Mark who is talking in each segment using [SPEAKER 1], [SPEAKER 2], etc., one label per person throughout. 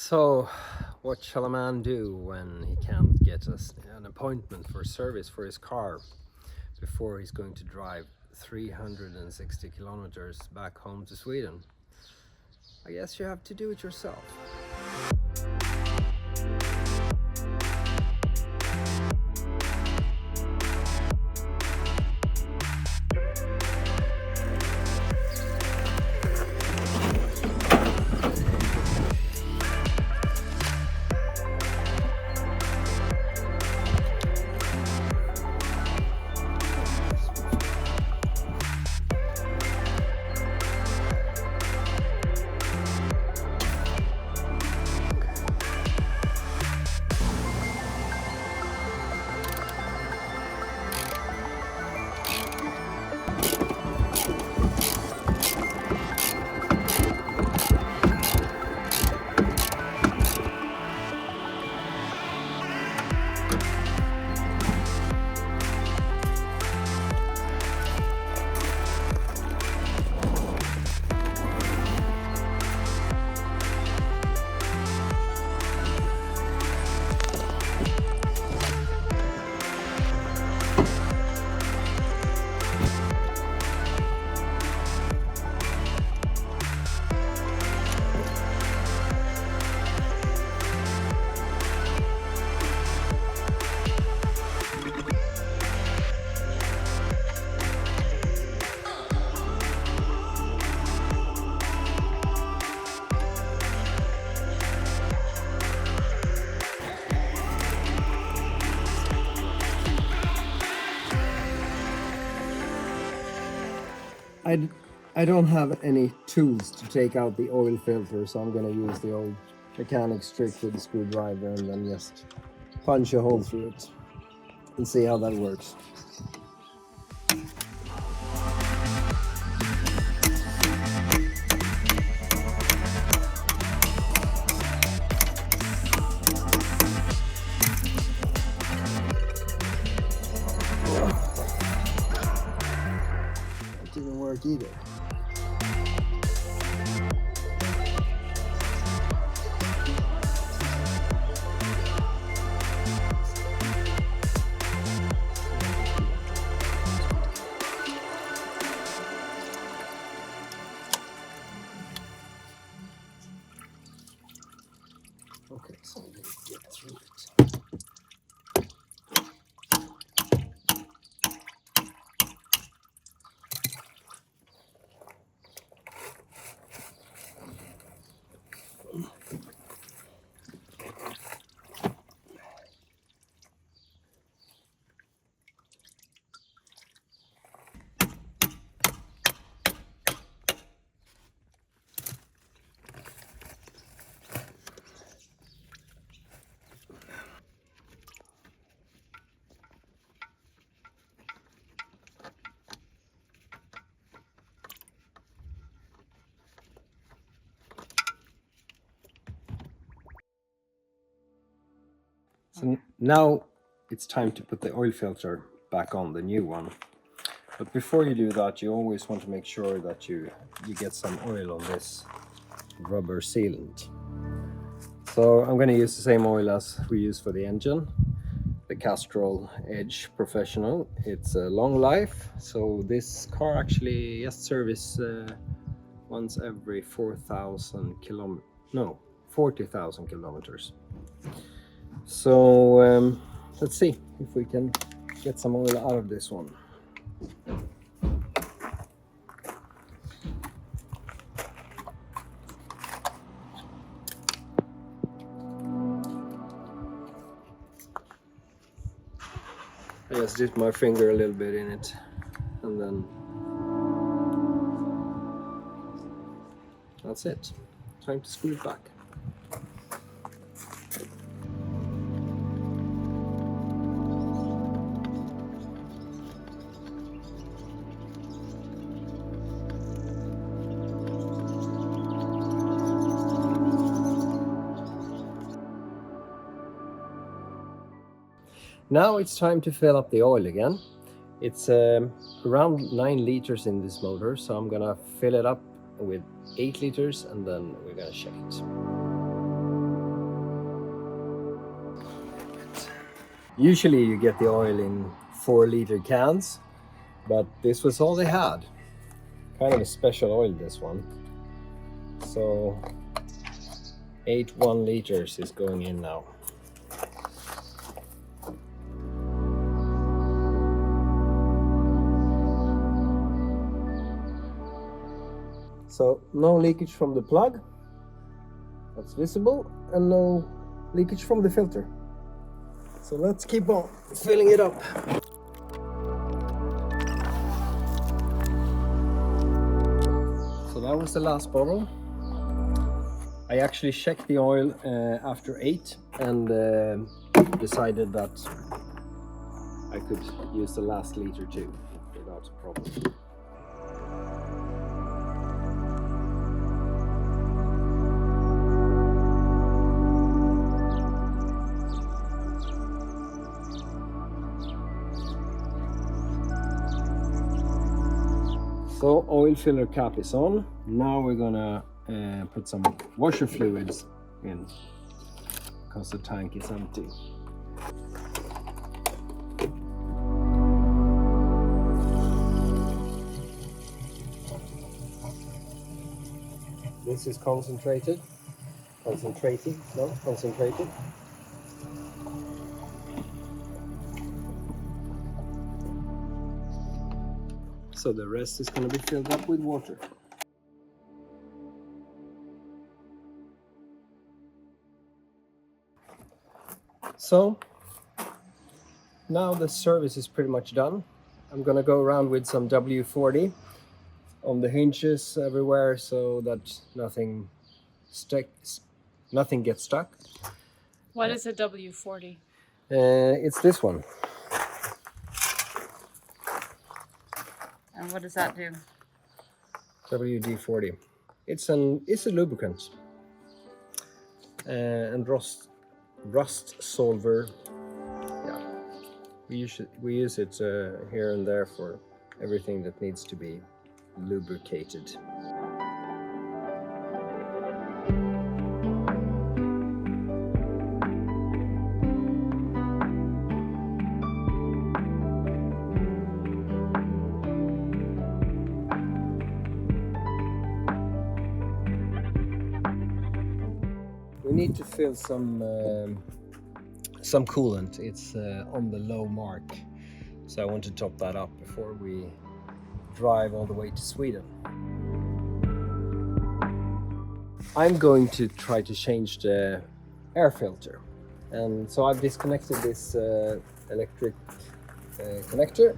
[SPEAKER 1] So, what shall a man do when he can't get an appointment for service for his car before he's going to drive 360 kilometers back home to Sweden? I guess you have to do it yourself. I don't have any tools to take out the oil filter, so I'm going to use the old mechanic's trick with the screwdriver and then just punch a hole through it and see how that works. It didn't work either. Okay, so I'm gonna get through it. So now it's time to put the oil filter back on, the new one. But before you do that, you always want to make sure that you get some oil on this rubber sealant. So I'm going to use the same oil as we use for the engine, the Castrol Edge Professional. It's a long life, so this car actually gets service once every 40,000 kilometers. So let's see if we can get some oil out of this one. I just dip my finger a little bit in it and then that's it. Time to screw it back. Now it's time to fill up the oil again. It's around 9 liters in this motor, so I'm gonna fill it up with 8 liters and then we're gonna check it. Usually you get the oil in 4-liter cans, but this was all they had. Kind of a special oil, this one. So 8 1-liters is going in now. So no leakage from the plug, that's visible, and no leakage from the filter. So let's keep on filling it up. So that was the last bottle. I actually checked the oil after 8 and decided that I could use the last liter too without a problem. So oil filler cap is on. Now we're gonna put some washer fluids in because the tank is empty. This is concentrated. Concentrated. So the rest is going to be filled up with water. So now the service is pretty much done. I'm going to go around with some W40 on the hinges everywhere so that nothing gets stuck.
[SPEAKER 2] What is a W40?
[SPEAKER 1] It's this one.
[SPEAKER 2] And what does that do?
[SPEAKER 1] WD-40. It's a lubricant and rust solver. Yeah, we use it here and there for everything that needs to be lubricated. We need to fill some coolant. It's on the low mark, so I want to top that up before we drive all the way to Sweden. I'm going to try to change the air filter, and so I've disconnected this electric connector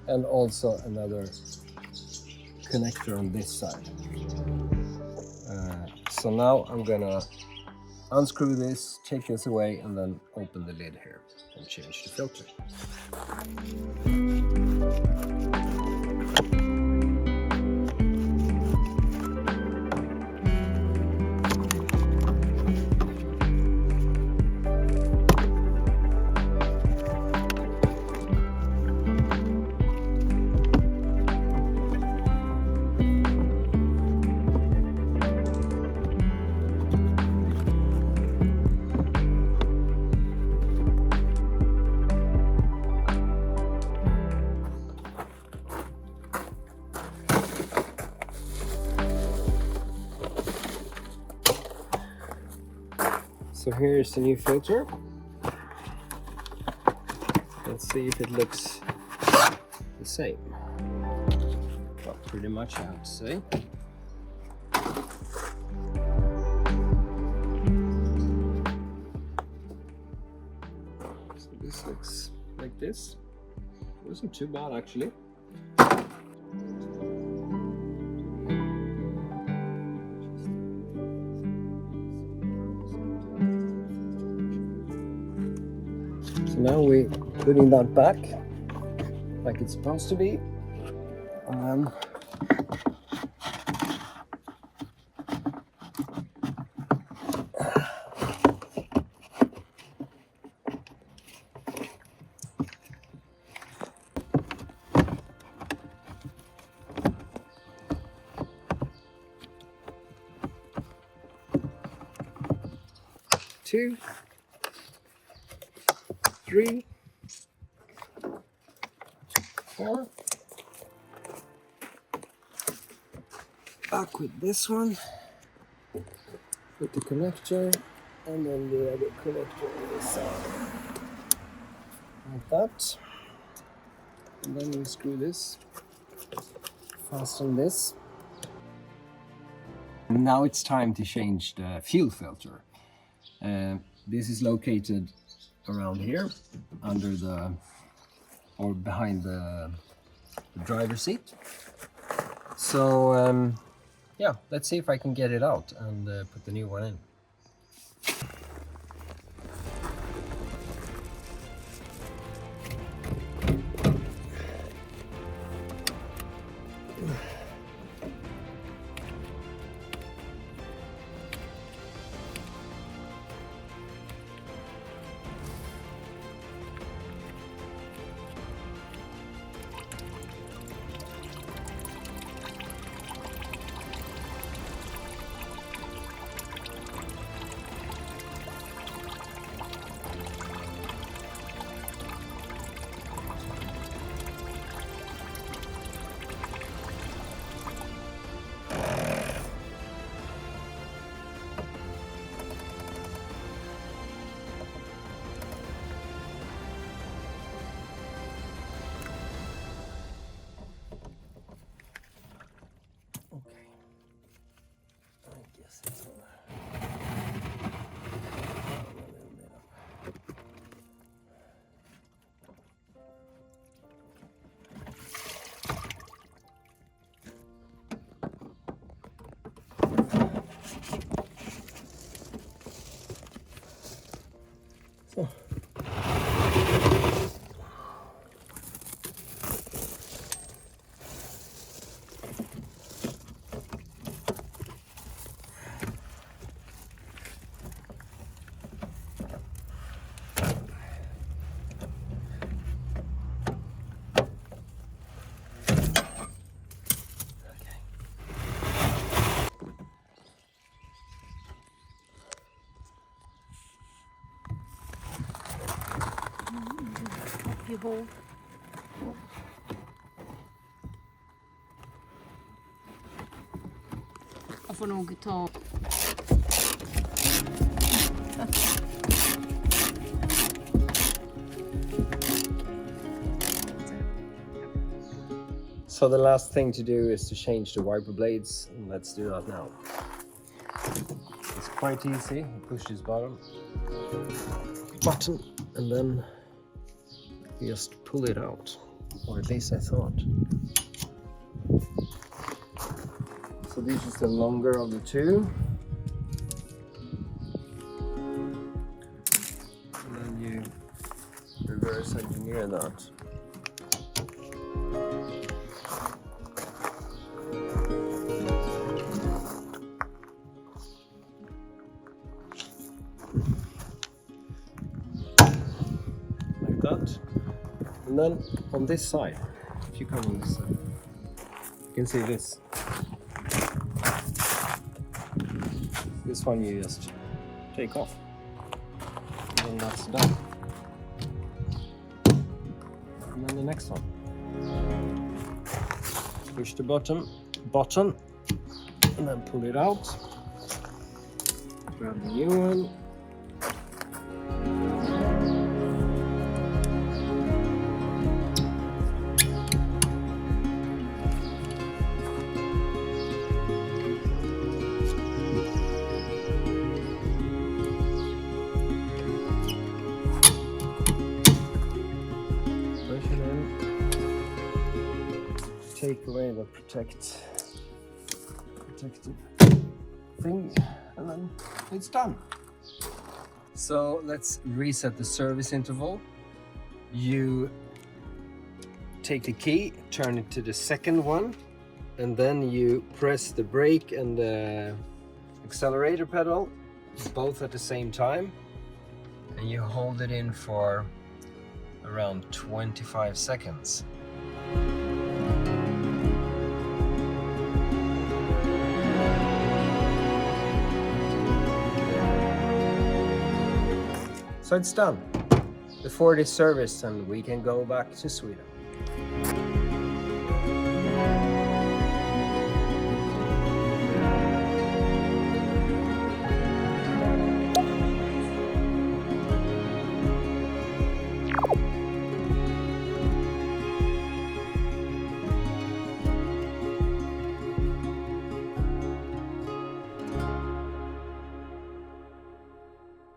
[SPEAKER 1] and also another connector on this side. So now I'm gonna unscrew this, take this away, and then open the lid here and change the filter. So here's the new filter. Let's see if it looks the same. Well, pretty much I have to say. So this looks like this. It wasn't too bad actually. So now we're putting that back like it's supposed to be, and then 3, 4. Back with this one. Put the connector and then the other connector on this side. Like that. And then you screw this. Fasten this. Now it's time to change the fuel filter. This is located around here, under the, or behind the driver's seat. So yeah, let's see if I can get it out and put the new one in. So.
[SPEAKER 2] You hold. Jag får nog ta...
[SPEAKER 1] So the last thing to do is to change the wiper blades, and let's do that now. It's quite easy. You push this button, and then you just pull it out, or at least I thought. So this is the longer of the two, and then you reverse engineer that. Like that. And then on this side, if you come on this side, you can see this. This one you just take off. And then that's done. And then the next one. Push the button, and then pull it out. Grab the new one. Take away the protective thing, and then it's done. So let's reset the service interval. You take the key, turn it to the second one, and then you press the brake and the accelerator pedal both at the same time, and you hold it in for around 25 seconds. So it's done. before this service and we can go back to Sweden.